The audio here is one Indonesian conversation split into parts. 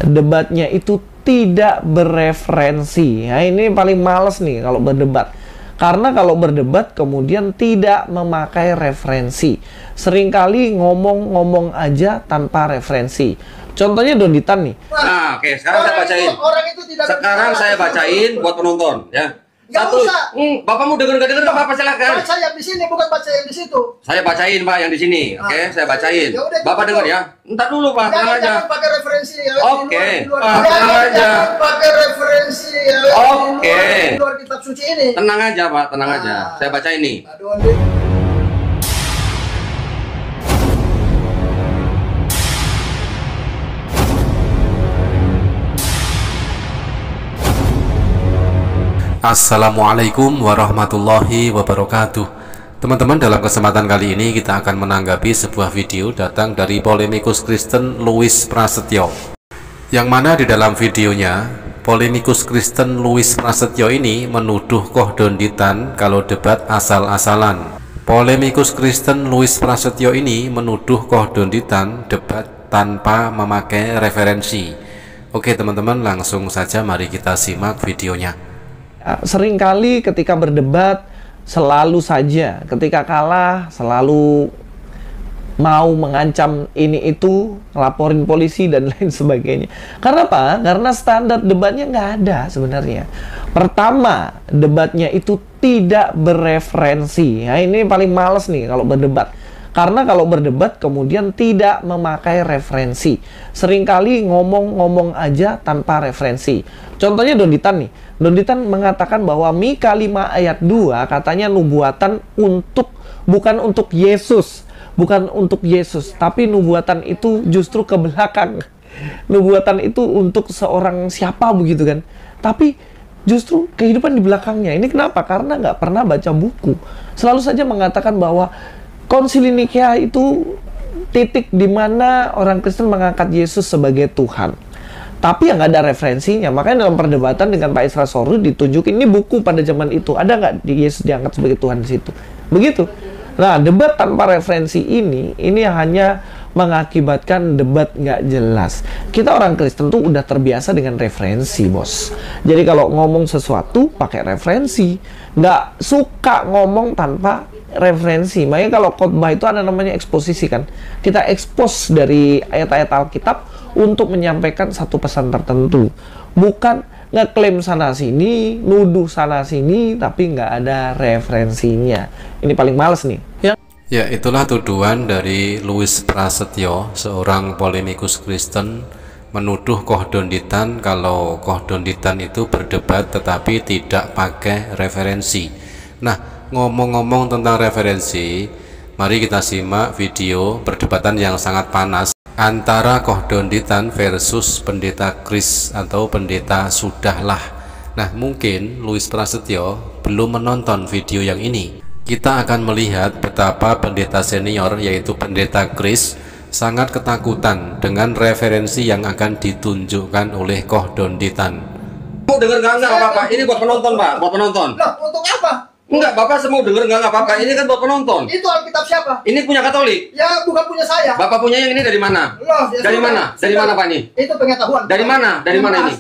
debatnya itu tidak bereferensi. Nah, ini paling males nih kalau berdebat. Karena kalau berdebat kemudian tidak memakai referensi. Seringkali ngomong-ngomong aja tanpa referensi. Contohnya Donditan nih. Nah, oke, sekarang saya bacain. Sekarang saya bacain buat penonton, ya. Nggak Satu, usah. Bapak mau denger nggak denger apa silakan. Baca yang di sini, bukan baca yang di situ. Saya bacain Pak yang di sini, oke? Saya bacain. Ya udah, Bapak gitu. denger ya. Entar dulu Pak, tenang aja. Jangan pakai referensi ya. Oke. Di luar, Tenang aja. jangan pakai referensi ya. Oke. Di luar kitab suci ini. Tenang aja Pak, tenang aja. Saya bacain nih. Aduh, Andi. Assalamualaikum warahmatullahi wabarakatuh. Teman-teman, dalam kesempatan kali ini kita akan menanggapi sebuah video datang dari polemikus Kristen Louis Prasetyo, yang mana di dalam videonya polemikus Kristen Louis Prasetyo ini menuduh Koh Donditan kalau debat asal-asalan. Polemikus Kristen Louis Prasetyo ini menuduh Koh Donditan debat tanpa memakai referensi. Oke teman-teman, langsung saja mari kita simak videonya. Seringkali ketika berdebat selalu saja ketika kalah selalu mau mengancam ini itu, laporin polisi dan lain sebagainya. Karena apa? Karena standar debatnya nggak ada sebenarnya. Pertama, debatnya itu tidak bereferensi. Nah, ini paling males nih kalau berdebat. Karena kalau berdebat kemudian tidak memakai referensi. Seringkali ngomong-ngomong aja tanpa referensi. Contohnya Donditan nih. Donditan mengatakan bahwa Mika 5 ayat 2 katanya nubuatan bukan untuk Yesus. Bukan untuk Yesus, tapi nubuatan itu justru ke belakang. Nubuatan itu untuk seorang siapa begitu kan. Tapi justru kehidupan di belakangnya. Ini kenapa? Karena nggak pernah baca buku. Selalu saja mengatakan bahwa Konsili Nikea itu titik di mana orang Kristen mengangkat Yesus sebagai Tuhan. Tapi yang nggak ada referensinya. Makanya dalam perdebatan dengan Pak Isra Sorud ditunjukin ini buku pada zaman itu. Ada nggak Yesus diangkat sebagai Tuhan di situ? Begitu. Nah, debat tanpa referensi ini hanya mengakibatkan debat nggak jelas. Kita orang Kristen tuh udah terbiasa dengan referensi, bos. Jadi kalau ngomong sesuatu pakai referensi. Nggak suka ngomong tanpa referensi. Makanya kalau khotbah itu ada namanya eksposisi kan. Kita ekspos dari ayat-ayat Alkitab untuk menyampaikan satu pesan tertentu. Bukan ngeklaim sana sini, nuduh sana sini, tapi nggak ada referensinya. Ini paling males nih. Ya, itulah tuduhan dari Louis Prasetyo, seorang polemikus Kristen, menuduh Koh Donditan kalau Koh Donditan itu berdebat tetapi tidak pakai referensi. Nah, ngomong-ngomong tentang referensi, mari kita simak video perdebatan yang sangat panas antara Koh Donditan versus Pendeta Kris atau Pendeta Sudahlah. Nah, mungkin Louis Prasetyo belum menonton video yang ini. Kita akan melihat betapa pendeta senior yaitu Pendeta Kris sangat ketakutan dengan referensi yang akan ditunjukkan oleh Koh Donditan. Mau denger nggak apa-apa? Ini buat penonton Pak, buat penonton. Loh, untuk apa? Enggak, Bapak semua denger nggak apa-apa. Ini kan buat penonton. Itu Alkitab siapa? Ini punya Katolik. Ya, bukan punya saya. Bapak punya yang ini dari mana? Loh, ya Dari sudah. mana? Dari Sudah. mana Pak ini? Itu pengetahuan. Dari mana? Dari mana ini?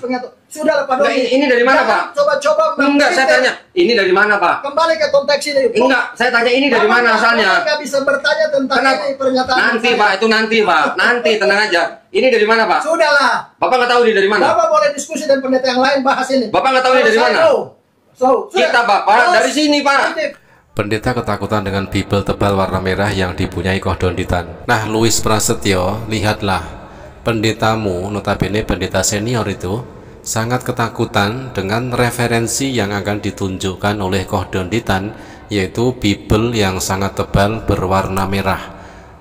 Sudah lah Pak Enggak, Doni. ini dari mana, Jangan Pak? Coba-coba. Enggak, saya tanya. Ini dari mana Pak? Kembali ke konteks ini. Enggak, saya tanya ini dari mana asalnya? Nggak bisa bertanya tentang Kenapa? ini pernyataan. Nanti saya. Pak, itu nanti Pak. Nanti, tenang aja. Ini dari mana Pak? Sudahlah. Bapak nggak tahu ini dari mana? Bapak boleh diskusi dan pendeta yang lain bahas ini. Bapak nggak tahu ini dari mana? Kita Bapak dari sini Pak. Pendeta ketakutan dengan Bible tebal warna merah yang dipunyai Koh Donditan. Nah, Louis Prasetyo, lihatlah, pendetamu, notabene pendeta senior itu sangat ketakutan dengan referensi yang akan ditunjukkan oleh Koh Donditan, yaitu Bible yang sangat tebal berwarna merah.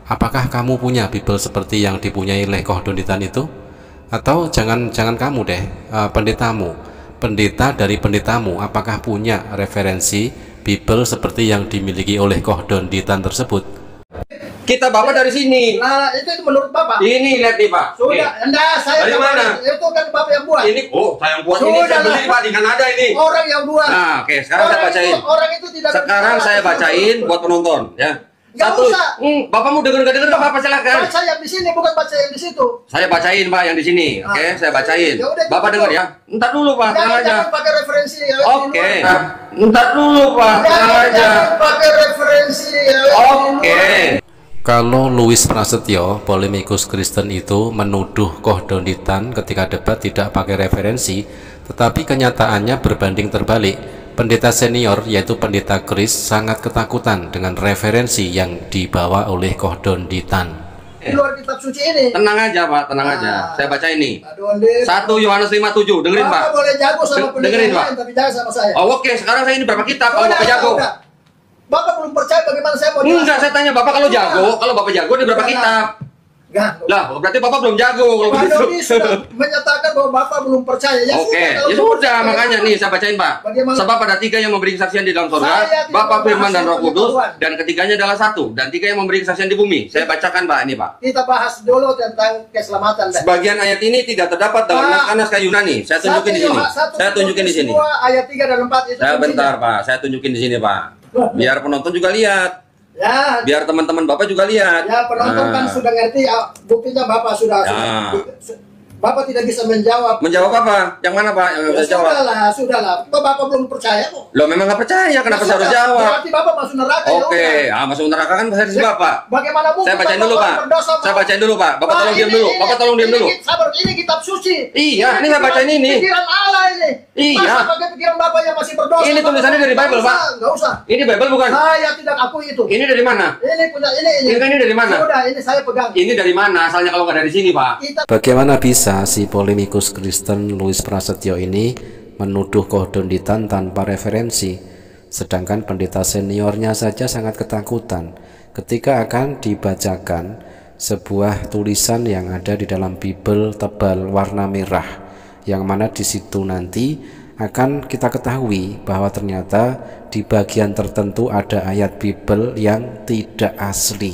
Apakah kamu punya Bible seperti yang dipunyai oleh Koh Donditan itu? Atau jangan kamu deh, pendeta dari pendetamu, apakah punya referensi Bible seperti yang dimiliki oleh Koh Donditan tersebut? Kita Bapak dari sini. Nah, itu menurut Bapak. Ini lihat nih Pak. Sudah, enggak, saya Dari mana? Itu kan Bapak yang buat. Ini, saya yang buat ini. Saya beli Pak di Kanada ini. Orang yang buat. Nah, oke, sekarang saya bacain. Orang itu tidak. Sekarang saya bacain buat penonton, ya. Nggak Satu. usah. Bapak mau denger nggak denger nggak apa-apa silakan. Baca yang di sini, bukan baca yang di situ. Saya bacain Pak yang di sini. Oke, saya bacain. Ya udah, Bapak gitu. dengar ya. Entar dulu Pak, tenang aja. Jangan pakai referensi ya. Oke. Entar dulu Pak, tenang aja. Jangan pakai referensi ya. Oke. Kalau Louis Prasetyo, polemikus Kristen itu menuduh Kohdonitan ketika debat tidak pakai referensi, tetapi kenyataannya berbanding terbalik. Pendeta senior yaitu Pendeta Kris sangat ketakutan dengan referensi yang dibawa oleh Kohdonitan. Di luar kitab suci ini. Tenang aja Pak, tenang aja. Saya baca ini. Aduh, Andi. 1 Yohanes 5:7. Dengerin Pak. Bapak boleh jago sama pendeta Dengerin, yang Pak. lain, tapi jangan sama saya. Oh, oke, sekarang saya ini berapa kitab kalau Bapak jago? Udah. Bapak belum percaya bagaimana saya mau Enggak, saya tanya Bapak kalau jago, kalau Bapak jago ini berapa kitab? Enggak. Lah, berarti Bapak belum jago kalau Pak begitu. Dodi sudah menyatakan bahwa Bapak belum percaya. Ya Oke, kalau ya belum sudah, percaya, makanya nih saya bacain Pak. Bagaimana? Sebab ada 3 yang memberi kesaksian di dalam sorga, Saya tidak Bapa, Firman, dan Roh membahas Kudus, pengetahuan. dan ketiganya adalah 1, dan 3 yang memberi kesaksian di bumi. Saya bacakan Pak ini Pak. Kita bahas dulu tentang keselamatan. Dah. Sebagian ayat ini tidak terdapat dalam Pak, naskah Yunani. Saya tunjukin di sini. Saya tunjukin di sini. Ayat 3 dan 4 itu. Saya kuncinya. bentar Pak, saya tunjukin di sini Pak. Biar penonton juga lihat. Ya. Biar teman-teman Bapak juga lihat. Ya, penonton kan sudah ngerti. Buktinya Bapak sudah. Ya. Bapak tidak bisa menjawab. Menjawab apa? Yang mana Pak? Yang bisa jawab? Sudahlah. Kok Bapak belum percaya kok? Loh memang nggak percaya, kenapa saya harus jawab? Berarti Bapak masuk neraka. Oke, masuk neraka kan versi Ya, Bapak. Bagaimana mungkin? Saya bacain dulu Pak. Saya bacain dulu Pak. Bapak tolong diam dulu. Bapak tolong diam dulu. Sabar, ini kitab suci. Iya, ini saya bacain ini. Pikiran Allah ini. Iya. Masa pakai pikiran Bapak yang masih berdosa? Ini tulisannya dari Bible, Pak. Enggak usah. Ini Bible bukan? Saya tidak akui itu. Ini dari mana? Ini punya ini. Ini dari mana? Sudah, ini saya pegang. Ini dari mana? Asalnya kalau nggak dari sini Pak. Kita Bagaimana bisa si polemikus Kristen Louis Prasetyo ini menuduh Kohdonitan tanpa referensi, sedangkan pendeta seniornya saja sangat ketakutan ketika akan dibacakan sebuah tulisan yang ada di dalam Bible tebal warna merah, yang mana di situ nanti akan kita ketahui bahwa ternyata di bagian tertentu ada ayat Bible yang tidak asli.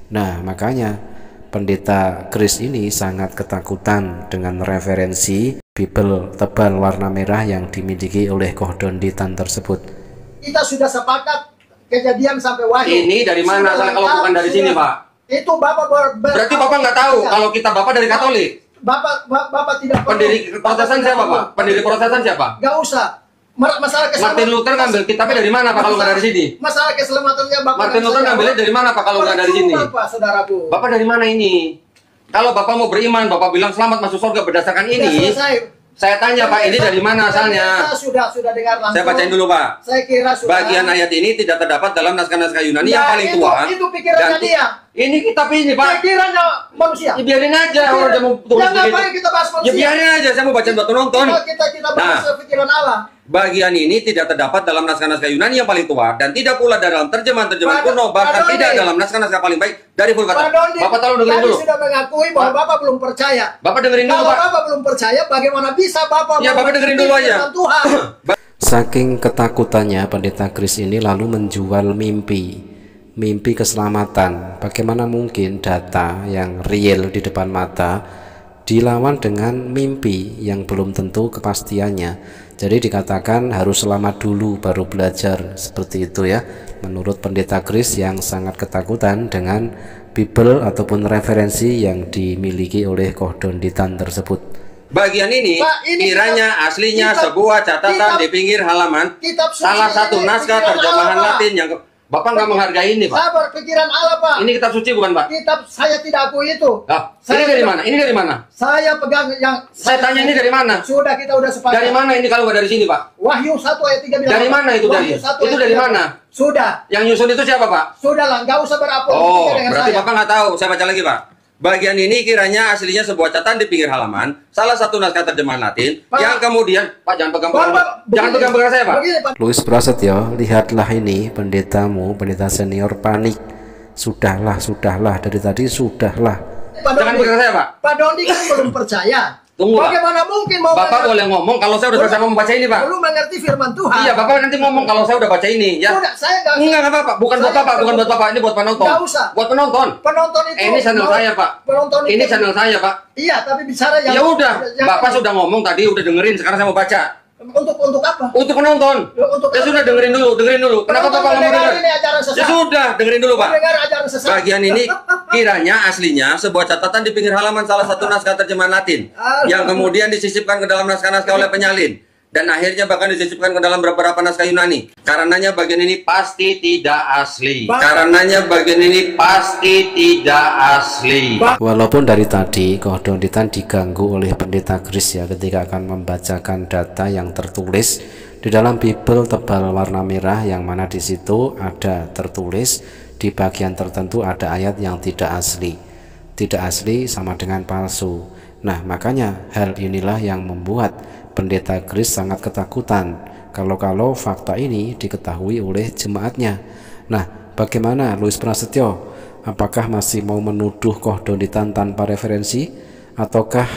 Nah, makanya Pendeta Kris ini sangat ketakutan dengan referensi Bible tebal warna merah yang dimiliki oleh Kohdonitan tersebut. kita sudah sepakat kejadian sampai wahyu. Ini dari mana? Sudah Asalnya kalau lengkap, bukan dari sini sudah. Pak. Itu Bapak Berarti Bapak nggak tahu kalau kita Bapak dari Katolik. Bapak tidak perlu. Pendiri Protestan siapa Pak? Pendiri Protestan siapa? Gak usah. Masalah keselamatan. Martin Luther ngambil kitabnya dari mana Pak kalau nggak dari sini? Masalah keselamatannya Bapak. Martin Luther ngambilnya dari mana Pak kalau nggak dari sini? Bapak, saudaraku. Bapak dari mana ini? Kalau Bapak mau beriman, Bapak bilang selamat masuk surga berdasarkan Sudah ini. selesai. Saya tanya Pak, ini dari mana asalnya? Sudah dengar langsung. Saya bacain dulu Pak. Saya kira sudah. Bagian ayat ini tidak terdapat dalam naskah-naskah Yunani yang Ya, paling itu- tua. itu pikirannya dia. Ini kitab ini Pak. Pikirannya manusia. Ya, biarin aja orang dia mau tulis Ya, ngapain begitu. kita bahas Ya manusia? biarin aja, saya mau baca buat penonton. Kita bahas pikiran Allah. Bagian ini tidak terdapat dalam naskah-naskah Yunani yang paling tua dan tidak pula dalam terjemahan-terjemahan Pak- kuno, bahkan Pak Doni. tidak dalam naskah-naskah paling baik dari Vulgata. Pak Dondi, Bapak tolong dengerin tadi dulu. sudah mengakui bahwa Bapak belum percaya. Bapak dengerin dulu Kalau Pak. Bapak belum percaya, bagaimana bisa Bapak Ya, Bapak dengerin dulu aja. firman Tuhan? Saking ketakutannya Pendeta Kris ini lalu menjual mimpi keselamatan. Bagaimana mungkin data yang real di depan mata dilawan dengan mimpi yang belum tentu kepastiannya. Jadi dikatakan harus selamat dulu baru belajar, seperti itu ya, menurut Pendeta Kris yang sangat ketakutan dengan Bible ataupun referensi yang dimiliki oleh Kohdonitan tersebut. Bagian ini, Pak, ini kiranya aslinya sebuah catatan di pinggir halaman kitab suci salah satu ini, naskah pikiran terjemahan Allah, Pak. Latin yang Bapak nggak menghargai ini Pak. Sabar, pikiran Allah Pak. Ini kitab suci bukan Pak? Kitab saya tidak akui itu. Ah, ini Saya dari tidak- mana? Ini dari mana? Saya pegang yang. Saya tanya ini dari mana? Sudah kita udah sepakat. Dari mana ini kalau nggak dari sini Pak? Wahyu 1 ayat 3 bilang. Dari mana itu dari? Wahyu 1 Itu ayat dari 3. mana? Sudah. Yang nyusun itu siapa Pak? Sudah lah, nggak usah berapologetika Oh, dengan berarti saya. Bapak nggak tahu. Saya baca lagi Pak. Bagian ini kiranya aslinya sebuah catatan di pinggir halaman, salah satu naskah terjemahan Latin, Pak. yang kemudian Pak jangan pegang Bapak, jangan begini. pegang saya Pak. Begini, Pak. Louis Prasetyo, lihatlah ini pendetamu, pendeta senior panik. Sudahlah, dari tadi sudahlah. Pak Jangan Dondi. pegang saya Pak. Pak Dondi kan belum percaya. Tunggu, Pak. Bagaimana mungkin mau Bapak boleh ngomong kalau saya udah selesai membaca ini Pak. belum mengerti firman Tuhan? Iya, Bapak nanti ngomong kalau saya udah baca ini ya. Sudah, saya nggak. Enggak apa-apa, bukan buat Saya Bapak, bukan buat Bapak, ini buat penonton. Nggak usah. Buat penonton. Penonton itu. Ini channel saya, Pak. Penonton Ini itu. channel saya, Pak. Iya, tapi bicara yang. Ya udah, yang- Bapak sudah ngomong tadi, udah dengerin, sekarang saya mau baca. Untuk apa? Untuk penonton. Untuk Ya apa? sudah, dengerin dulu. Kenapa Penonton Bapak nggak mau mendengar dengar? ini ajaran sesat. Ya sudah, dengerin dulu Pak. Mendengar ajaran sesat. Bagian ini kiranya aslinya sebuah catatan di pinggir halaman salah satu naskah terjemahan Latin yang kemudian disisipkan ke dalam naskah-naskah oleh penyalin dan akhirnya bahkan disisipkan ke dalam beberapa naskah Yunani. Karenanya bagian ini pasti tidak asli. Karenanya bagian ini pasti tidak asli. Walaupun dari tadi Kohdonditan diganggu oleh pendeta Kris ya ketika akan membacakan data yang tertulis di dalam Bible tebal warna merah, yang mana di situ ada tertulis di bagian tertentu ada ayat yang tidak asli. Tidak asli sama dengan palsu. Nah, makanya hal inilah yang membuat pendeta Kris sangat ketakutan kalau fakta ini diketahui oleh jemaatnya. Nah, bagaimana Louis Prasetyo? Apakah masih mau menuduh Kohdonditan tanpa referensi? Ataukah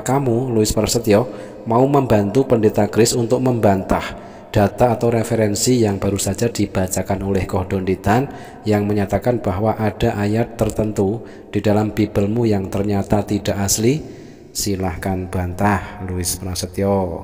kamu, Louis Prasetyo, mau membantu pendeta Kris untuk membantah data atau referensi yang baru saja dibacakan oleh Kohdonditan yang menyatakan bahwa ada ayat tertentu di dalam Biblemu yang ternyata tidak asli? Silahkan bantah, Louis Prasetyo.